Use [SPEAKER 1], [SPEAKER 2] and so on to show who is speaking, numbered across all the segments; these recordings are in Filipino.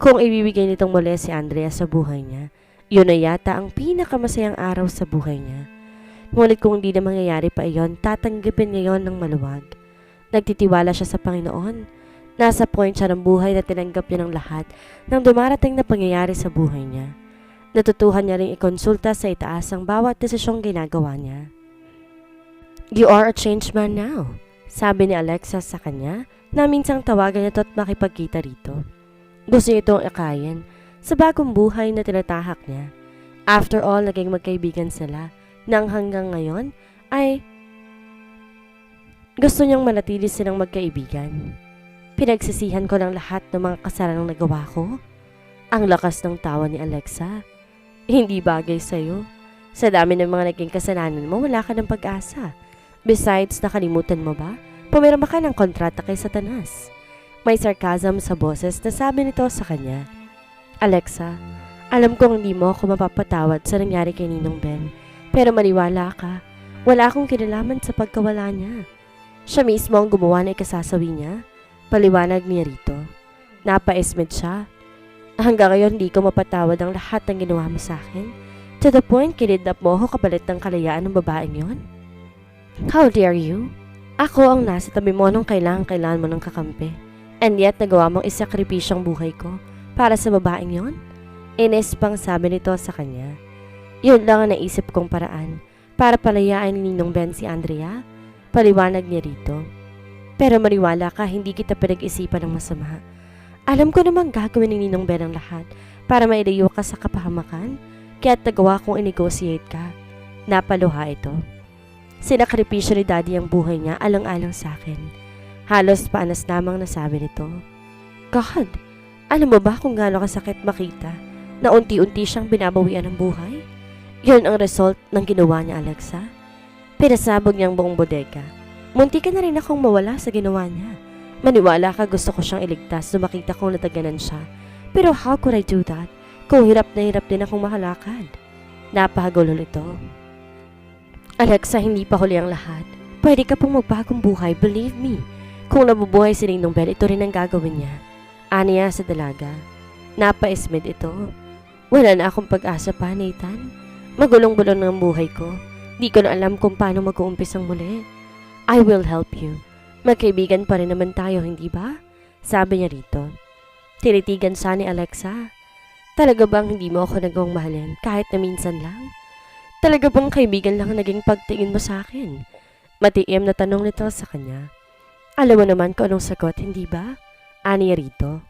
[SPEAKER 1] Kung ibibigay nitong muli si Andrea sa buhay niya, yun na yata ang pinakamasayang araw sa buhay niya. Ngunit kung hindi na mangyayari pa iyon, tatanggapin niya yon ng maluwag. Nagtitiwala siya sa Panginoon. Nasa point siya ng buhay na tinanggap niya ng lahat ng dumarating na pangyayari sa buhay niya. Natutuhan niya ring ikonsulta sa itaas ang bawat desisyong ginagawa niya. "You are a changed man now," sabi ni Alexa sa kanya na minsang tawagan niya at makipagkita rito. Gusto niya itong akayin sa bagong buhay na tinatahak niya. After all, naging magkaibigan sila nang hanggang ngayon ay gusto niyang manatili silang magkaibigan. "Pinagsisihan ko lang lahat ng mga kasalanang nagawa ko." Ang lakas ng tawa ni Alexa. "Hindi bagay sa'yo. Sa dami ng mga naging kasalanan mo, wala ka ng pag-asa. Besides, nakalimutan mo ba? Pumirma ka ng kontrata kay Satanas." May sarcasm sa boses na sabi nito sa kanya. "Alexa, alam kong hindi mo ako mapapatawad sa nangyari kay Ninong Ben. Pero maniwala ka, wala akong kinalaman sa pagkawala niya. Siya mismo ang gumawa na ikasasawi niya." Paliwanag niya rito. "Napa-esmed siya. Hanggang ngayon di ko mapatawad ang lahat ng ginawa mo sa akin. To the point, kinidnap mo ako kapalit ng kalayaan ng babaeng yon. How dare you? Ako ang nasa tabi mo nung kailangan mo ng kakampi. And yet, nagawa mong isakripisyong buhay ko para sa babaeng yon?" Ines pang sabi nito sa kanya. "Yun lang ang naisip kong paraan para palayaan ni Ninong Ben si Andrea." Paliwanag niya rito. "Pero maniwala ka, hindi kita pinag-isipan ng masama. Alam ko namang gagawin ni Ninong Ben ang lahat para mailayo ka sa kapahamakan, kaya't nagawa kong i-negotiate ka." Napaluha ito. "Sinakripisyo ni Daddy ang buhay niya alang-alang sa akin." Halos paanas lamang nasabi nito. "God, alam mo ba kung gaano kasakit makita na unti-unti siyang binabawian ng buhay? Yun ang result ng ginawa niya, Alexa." Pinasabog niyang buong bodega. "Munti ka na rin akong mawala sa ginawa niya. Maniwala ka, gusto ko siyang iligtas nung makita kong nataganan siya. Pero how could I do that kung hirap na hirap din akong makalakad?" Napahagulo nito. "Alexa, hindi pa huli ang lahat. Pwede ka pong magbagong buhay, believe me. Kung nabubuhay si Ninong Ben, ito rin ang gagawin niya." Aniya sa dalaga. Napa-esmed ito. "Wala na akong pag-asa pa, Nathan. Magulong-bulong ng buhay ko. Di ko na alam kung paano mag-uumpisang muli. I will help you. Magkaibigan pa rin naman tayo, hindi ba?" Sabi niya rito. Tinitigan siya ni Alexa. "Talaga bang hindi mo ako nagawang mahalin kahit na minsan lang? Talaga bang kaibigan lang ang naging pagtingin mo sa akin?" Matiim na tanong nito sa kanya. "Alam mo naman kung anong sagot, hindi ba?" Aniya rito.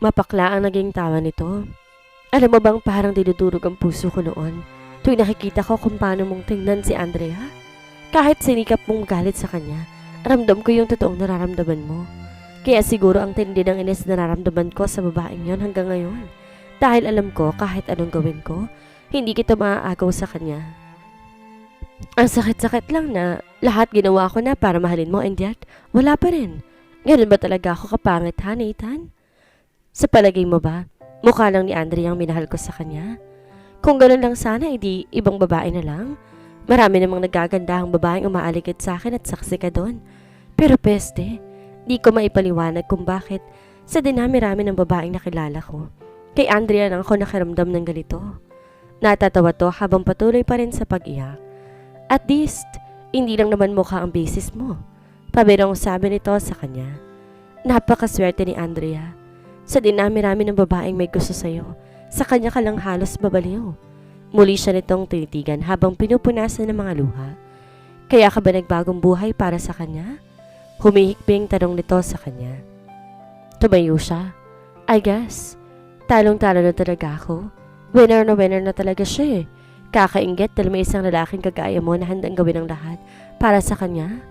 [SPEAKER 1] Mapakla ang naging tawa nito. "Alam mo bang parang dinudurog ang puso ko noon tuwing nakikita ko kung paano mong tingnan si Andrea? Kahit sinikap mong magalit sa kanya, ramdam ko yung totoong nararamdaman mo. Kaya siguro ang tindi ng inis na nararamdaman ko sa babaeng yon hanggang ngayon. Dahil alam ko kahit anong gawin ko, hindi kita maaagaw sa kanya. Ang sakit-sakit lang na lahat ginawa ko na para mahalin mo and yet, wala pa rin. Ganun ba talaga ako kapangit, ha, Nathan? Sa palagay mo ba, mukha lang ni Andrea ang minahal ko sa kanya? Kung ganun lang sana, edi ibang babae na lang. Marami namang nagagandahang babaeng umaaligid sa akin at saksi ka doon. Pero peste, di ko maipaliwanag kung bakit sa dinami-rami ng babaeng nakilala ko. Kay Andrea lang ako nakiramdam ng ganito." Natatawa to habang patuloy pa rin sa pag-iyak. "At least, hindi lang naman mukha ang basis mo." Pabirong sabi nito sa kanya. "Napakaswerte ni Andrea. Sa dinami-rami ng babaeng may gusto sa'yo, sa kanya ka lang halos babaliw." Muli siya nitong tinitigan habang pinupunasan ng mga luha. "Kaya ka ba nagbagong buhay para sa kanya?" Humihikbing tanong nito sa kanya. Tumayo siya. "I guess, talong-talo na talaga ako. Winner na talaga siya eh. Kakainggit dahil may isang lalaking kagaya mo na handang gawin ang lahat para sa kanya.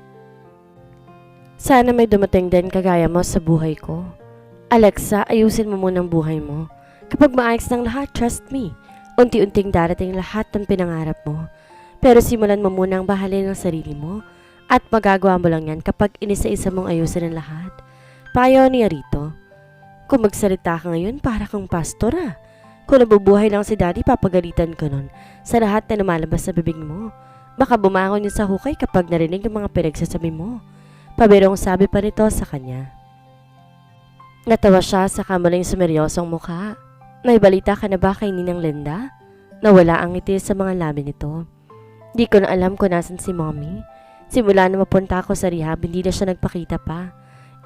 [SPEAKER 1] Sana may dumating din kagaya mo sa buhay ko. Alexa, ayusin mo muna ang buhay mo. Kapag maayos ng lahat, trust me, unti-unting darating lahat ng pinangarap mo. Pero simulan mo muna ang bahalin ng sarili mo at magagawa mo lang yan kapag inisa-isa mong ayusin ang lahat." Payo niya rito. "Kung magsalita ka ngayon, para kang pastor ah. Kung nabubuhay lang si Daddy, papagalitan ko nun sa lahat na lumalabas sa bibig mo. Baka bumangon yun sa hukay kapag narinig ang mga pinagsasabi mo." Pabirong sabi pa nito sa kanya. Natawa siya sa kamuling sumeryosong mukha. May balita ka na ba kay Ninang Linda? Nawala ang ngiti sa mga labi nito. Di ko na alam kung nasan si Mommy. Simula na mapunta ako sa rehab, hindi na siya nagpakita pa.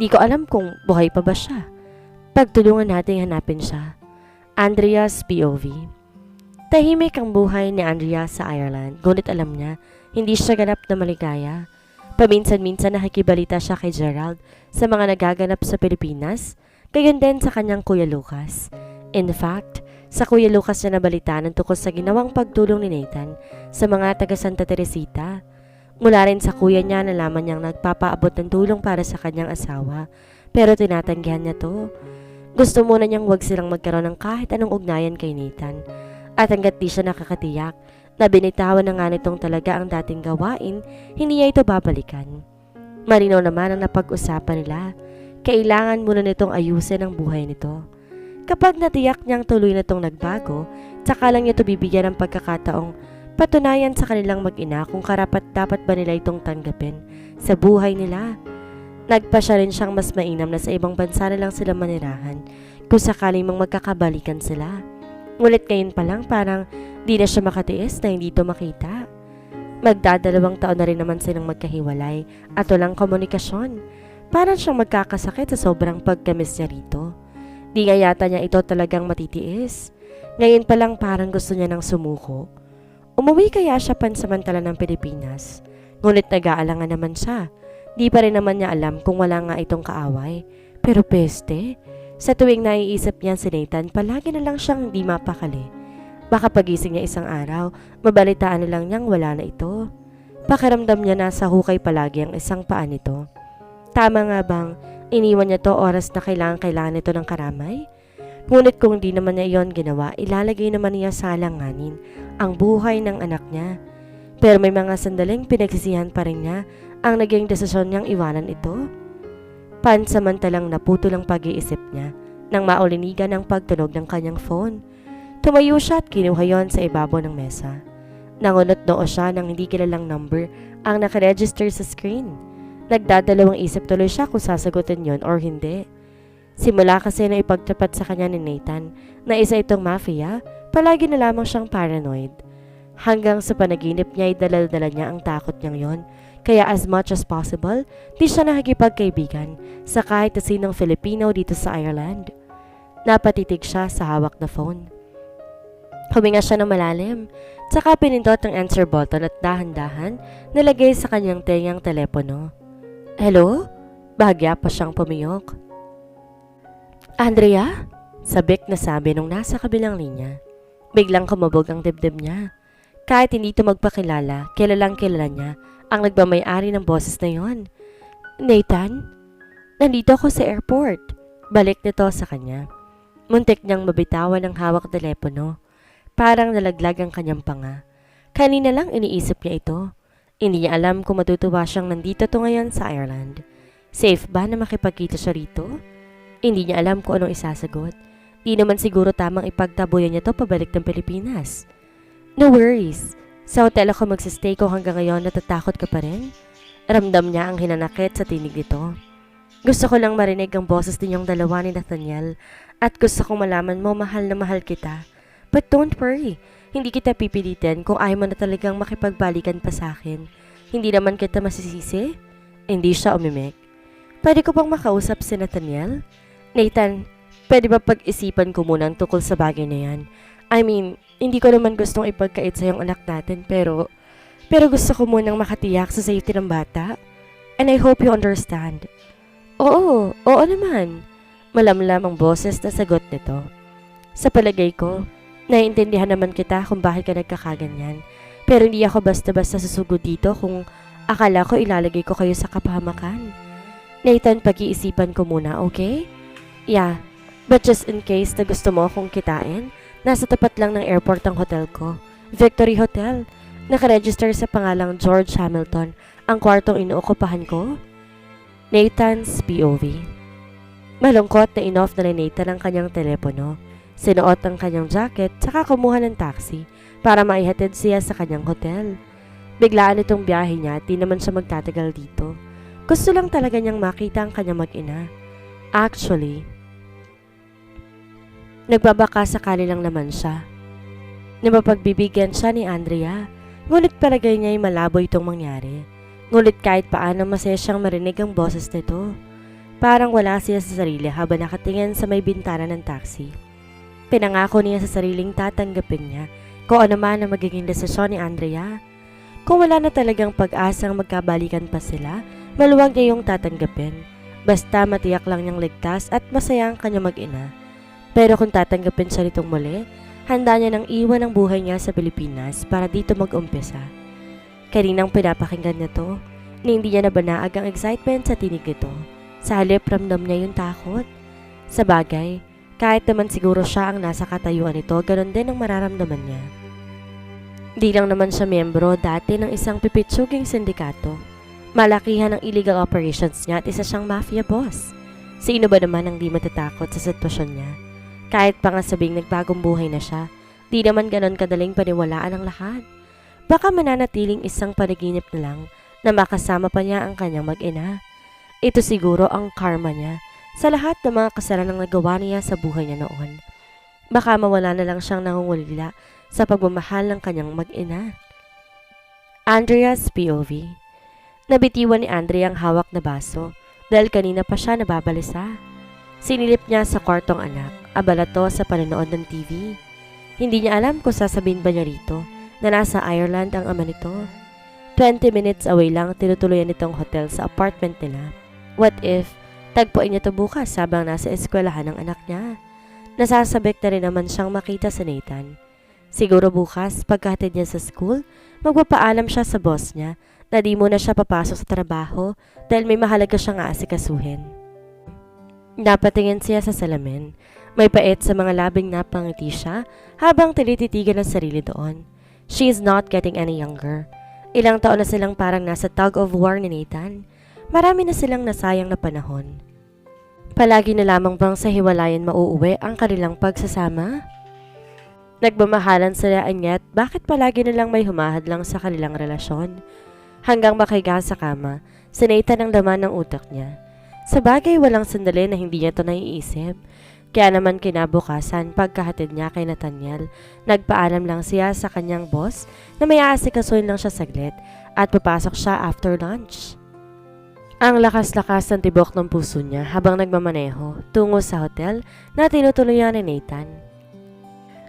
[SPEAKER 1] Di ko alam kung buhay pa ba siya. Pagtulungan natin hanapin siya. Andrea's POV. Tahimik ang buhay ni Andrea sa Ireland, ngunit alam niya, hindi siya ganap na maligaya. Paminsan-minsan nakikibalita siya kay Gerald sa mga nagaganap sa Pilipinas, gayon din sa kanyang Kuya Lucas. In fact, sa Kuya Lucas niya nabalitaan tungkol sa ginawang pagtulong ni Nathan sa mga taga Santa Teresita. Mula rin sa kuya niya nalaman niyang nagpapaabot ng tulong para sa kanyang asawa, pero tinatanggihan niya to. Gusto muna niyang wag silang magkaroon ng kahit anong ugnayan kay Nathan. At hanggat di siya nakakatiyak na binitawan na nga nitong talaga ang dating gawain, hindi niya ito babalikan. Marino naman ang napag-usapan nila. Kailangan muna nitong ayusin ang buhay nito. Kapag natiyak niyang tuloy na itong nagbago, tsaka lang niya ito bibigyan ng pagkakataong patunayan sa kanilang mag-ina kung karapat-dapat ba nila itong tanggapin sa buhay nila. Nagpa siya rin siyang mas mainam na sa ibang bansa na lang sila manirahan kung sakaling mang magkakabalikan sila. Ngunit ngayon pa lang parang di na siya makatiis na hindi ito makita. Magdadalawang taon na rin naman silang magkahiwalay at walang komunikasyon. Parang siyang magkakasakit sa sobrang pagkamis niya rito. Di nga yata niya ito talagang matitiis. Ngayon pa lang parang gusto niya ng sumuko. Umuwi kaya siya pansamantala ng Pilipinas. Ngunit nag-aalangan naman siya. Di pa rin naman niya alam kung wala nga itong kaaway. Pero peste, sa tuwing naiisip niya si Nathan, palagi na lang siyang hindi mapakali. Baka pagising niya isang araw, mabalitaan na lang niyang wala na ito. Pakiramdam niya na sa hukay palagi ang isang paa nito. Tama nga bang iniwan niya to oras na kailangan nito ng karamay? Ngunit kung di naman niya iyon ginawa, ilalagay naman niya sa alanganin ang buhay ng anak niya. Pero may mga sandaling pinagsisihan pa rin niya ang naging desisyon niyang iwanan ito. Pansamantalang naputol ang pag-iisip niya nang maulinigan ang pagtunog ng kanyang phone. Tumayo siya at kinuha yon sa ibabaw ng mesa. Nangunot noo siya ng hindi kilalang number ang nakaregister sa screen. Nagdadalawang isip tuloy siya kung sasagutin yon or hindi. Simula kasi na ipagtapat sa kanya ni Nathan na isa itong mafia, palagi na lamang siyang paranoid. Hanggang sa panaginip niya ay dalal-dala niya ang takot niyang yon. Kaya as much as possible, di siya nakikipagkaibigan sa kahit na sinong Filipino dito sa Ireland. Napatitig siya sa hawak na phone. Huminga siya ng malalim, tsaka pinindot ang answer button at dahan-dahan nilagay sa kanyang tengang telepono. Hello? Bahagya pa siyang pumiyok. Andrea? Sabik na sabi nung nasa kabilang linya. Biglang kumabog ang dibdib niya. Kahit hindi ito magpakilala, kilalang kilala niya ang nagmamay-ari ng boses na yon. Nathan? Nandito ako sa airport. Balik nito sa kanya. Muntik niyang mabitawan ang hawak telepono. Parang nalaglag ang kanyang panga. Kanina lang iniisip niya ito. Hindi niya alam kung matutuwa siyang nandito to ngayon sa Ireland. Safe ba na makipagkita siya rito? Hindi niya alam kung anong isasagot. Di naman siguro tamang ipagtabuyan niya to pabalik ng Pilipinas. No worries. Sa hotel ako magsistay ko hanggang ngayon, natatakot ka pa rin? Ramdam niya ang hinanakit sa tinig nito. Gusto ko lang marinig ang boses ninyong dalawa ni Nathaniel at gusto kong malaman mo mahal na mahal kita. But don't worry, hindi kita pipilitin kung ayaw mo na talagang makipagbalikan pa sa akin. Hindi naman kita masisisi? Hindi siya umimik. Pwede ko bang makausap si Nathaniel? Nathan, pwede ba pag-isipan ko muna tungkol sa bagay na yan? I mean, hindi ko naman gustong ipagkait sa yung anak natin pero gusto ko munang makatiyak sa safety ng bata. And I hope you understand. Oo naman. Malamlam ang boses na sagot nito. Sa palagay ko, naiintindihan naman kita kung bakit ka nagkakaganyan. Pero hindi ako basta-basta susugod dito kung akala ko ilalagay ko kayo sa kapahamakan. Nathan, pag-iisipan ko muna, okay? Yeah, but just in case na gusto mo akong kitain, nasa tapat lang ng airport ang hotel ko. Victory Hotel. Nakaregister sa pangalang George Hamilton ang kwartong inuokupahan ko. Nathan's POV. Malungkot na in-off na ni Nathan ang kanyang telepono. Sinuot ang kanyang jacket saka kumuha ng taxi para maihatid siya sa kanyang hotel. Biglaan itong biyahe niya at di naman siya magtatagal dito. Gusto lang talaga niyang makita ang kanyang mag-ina. Actually, Nagbabaka sakali lang naman siya. Napapagbibigyan siya ni Andrea, ngunit palagay niya ay malabo itong mangyari. Ngunit kahit paano masaya siyang marinig ang boses nito. Parang wala siya sa sarili habang nakatingin sa may bintana ng taxi. Pinangako niya sa sariling tatanggapin niya kung ano man ang magiging desisyon ni Andrea. Kung wala na talagang pag-asang magkabalikan pa sila, maluwag niya yung tatanggapin. Basta matiyak lang niyang ligtas at masaya ang kanya mag-ina. Pero kung tatanggapin siya nitong muli, handa niya nang iwan ang buhay niya sa Pilipinas para dito mag-umpisa. Kaninang pinapakinggan niya to, hindi niya nabanaag ang excitement sa tinig nito. Sa halip ramdam niya yung takot. Sa bagay, kahit naman siguro siya ang nasa katayuan nito, ganon din ang mararamdaman niya. Di lang naman siya miyembro dati ng isang pipitsuging sindikato. Malakihan ang illegal operations niya at isa siyang mafia boss. Sino ba naman ang di matatakot sa sitwasyon niya? Kahit pa nga sabing nagbagong buhay na siya, di naman ganon kadaling paniwalaan ang lahat. Baka mananatiling isang panaginip na lang na makasama pa niya ang kanyang mag-ina. Ito siguro ang karma niya sa lahat ng mga kasalanang nagawa niya sa buhay niya noon. Baka mawala na lang siyang nangungulila sa pagmamahal ng kanyang mag-ina. Andrea's POV. Nabitiwan ni Andrea ang hawak na baso dahil kanina pa siya nababalisa. Sinilip niya sa kwartong anak, abala to sa panonood ng TV. Hindi niya alam kung sasabihin ba niya rito na nasa Ireland ang ama nito. 20 minutes away lang tinutuluyan nitong hotel sa apartment nila. What if tagpuin niya to bukas habang nasa eskwelahan ng anak niya? Nasasabik na rin naman siyang makita sa Nathan. Siguro bukas pagkahatid niya sa school, magpapaalam siya sa boss niya na di muna siya papasok sa trabaho dahil may mahalaga siyang aasikasuhin. Napatingin siya sa salamin. May pait sa mga labing napangiti siya habang tinititigan ang sarili doon. She is not getting any younger. Ilang taon na silang parang nasa tug of war ni Nathan. Marami na silang nasayang na panahon. Palagi na lamang bang sa hiwalayan mauuwi ang kanilang pagsasama? Nagmamahalan sila anyat bakit palagi na lang may humahad lang sa kanilang relasyon? Hanggang makahiga sa kama, si Nathan ang laman ng utak niya. Sa bagay walang sandali na hindi niya ito naiisip. Kaya naman kinabukasan pagkahatid niya kay Nathaniel, nagpaalam lang siya sa kanyang boss na may aasikasuhin lang siya saglit at papasok siya after lunch. Ang lakas-lakas ng tibok ng puso niya habang nagmamaneho tungo sa hotel na tinutuluyan ni Nathan.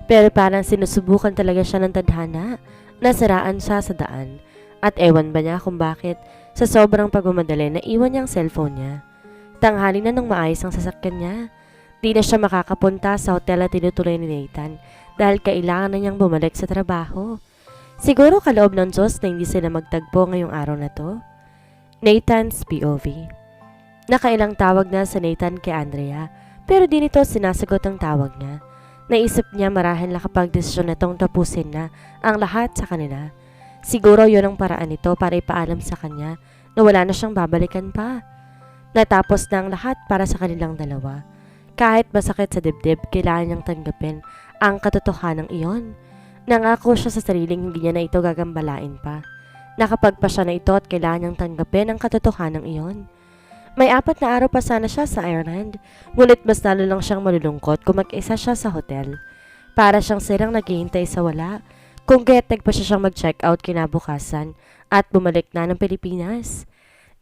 [SPEAKER 1] Pero parang sinusubukan talaga siya ng tadhana, nasiraan siya sa daan at ewan ba niya kung bakit sa sobrang pagmamadali na iwan niya ang cellphone niya. Tanghali na nang maayos ang sasakyan niya. Di na siya makakapunta sa hotel na tinutuloy ni Nathan dahil kailangan na niyang bumalik sa trabaho. Siguro kaloob ng Diyos na hindi sila magtagpo ngayong araw na to. Nathan's POV. Nakailang tawag na sa Nathan kay Andrea pero di nito sinasagot ang tawag niya. Naisip niya marahil nakapag-desisyon na tong tapusin na ang lahat sa kanila. Siguro yun ang paraan nito para ipaalam sa kanya na wala na siyang babalikan pa. Natapos na ang lahat para sa kanilang dalawa. Kahit masakit sa dibdib, kailangan niyang tanggapin ang katotohanan iyon. Nangako siya sa sariling hindi niya na ito gagambalain pa. Nakapagpa siya na ito at kailangan niyang tanggapin ang katotohanan iyon. May 4 na araw pa sana siya sa Ireland, ngunit mas lalo lang siyang malulungkot kung mag-isa siya sa hotel. Para siyang silang naghihintay sa wala, kung kaya't nagpa siya siyang mag-check out kinabukasan at bumalik na ng Pilipinas.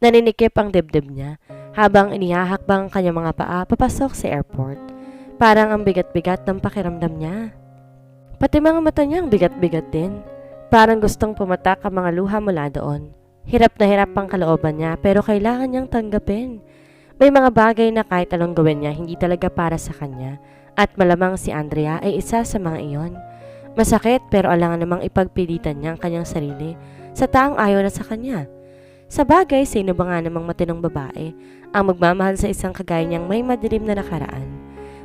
[SPEAKER 1] Naninikip ang dibdib niya habang inihahakbang ang kanyang mga paa papasok sa airport. Parang ang bigat-bigat ng pakiramdam niya. Pati mga mata niya ang bigat-bigat din. Parang gustong pumatak ang mga luha mula doon. Hirap na hirap ang kalooban niya pero kailangan niyang tanggapin. May mga bagay na kahit anong gawin niya hindi talaga para sa kanya at malamang si Andrea ay isa sa mga iyon. Masakit pero alangan namang ipagpilitan niya ang kanyang sarili sa taong ayaw na sa kanya. Sa bagay, sino ba nga namang matinong babae ang magmamahal sa isang kagaya niyang may madilim na nakaraan?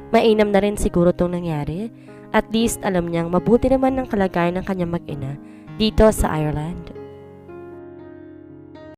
[SPEAKER 1] Mainam na rin siguro itong nangyari. At least alam niyang mabuti naman ang kalagayan ng kanyang mag-ina dito sa Ireland.